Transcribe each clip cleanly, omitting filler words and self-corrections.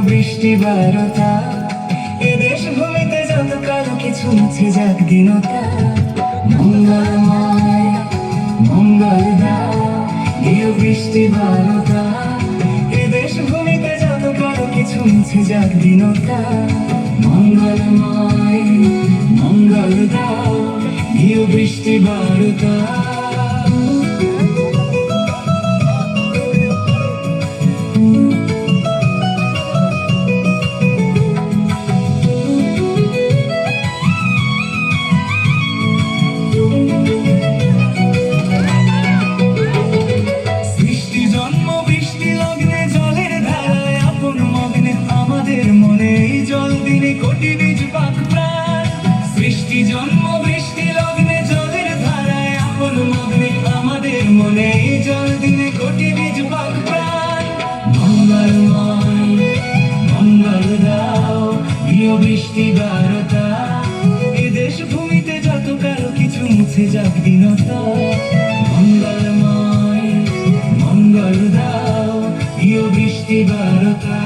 বৃষ্টি বারতা এ দেশ ভূমিতে যত কালো কিছু মুছে যাক দীনতা। মঙ্গলময় মঙ্গল দাও দিও বৃষ্টি বারতা এ দেশ ভূমিতে যত কালো কিছু মুছে যাক দীনতা। মঙ্গলময় মঙ্গল দাও দিও বৃষ্টি বারতা। কোটি বীজ পাক প্রাণ সৃষ্টি জন্ম বৃষ্টি লগ্নে জলের ধারায় আপন মগ্নে আমাদের মনে জল দিনে কোটি বীজ পাক প্রাণ। মঙ্গলময় মঙ্গল দাও দিও বৃষ্টি বারতা এ দেশ ভূমিতে যত কারো কিছু মুছে যাক দীনতা। মঙ্গলময় মঙ্গল দাও দিও বৃষ্টি বারতা।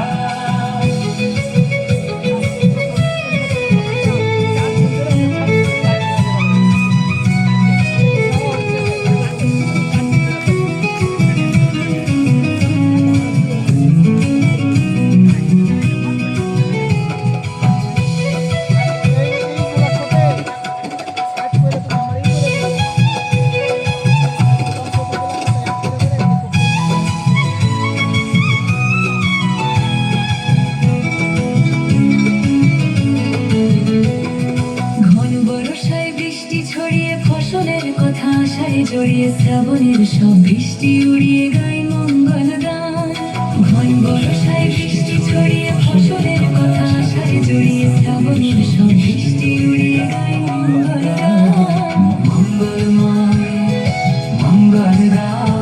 জড়িয়ে শ্রাবণের সব বৃষ্টি উড়িয়ে গাই মঙ্গল গান। ঘন বর্ষায় বৃষ্টি ছড়িয়ে ফসলের কথা আশায় জড়িয়ে শ্রাবণের সব বৃষ্টি উড়িয়ে গাই মঙ্গল গান। মঙ্গলময় মঙ্গল দাও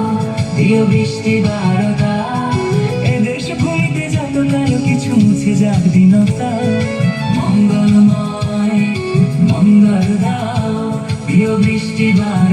দিও বৃষ্টি বারতা এ দেশ ভূমিতে যত কালো কিছু মুছে যাক দীনতা। মঙ্গলময় মঙ্গল দাও দিও বৃষ্টি বারতা।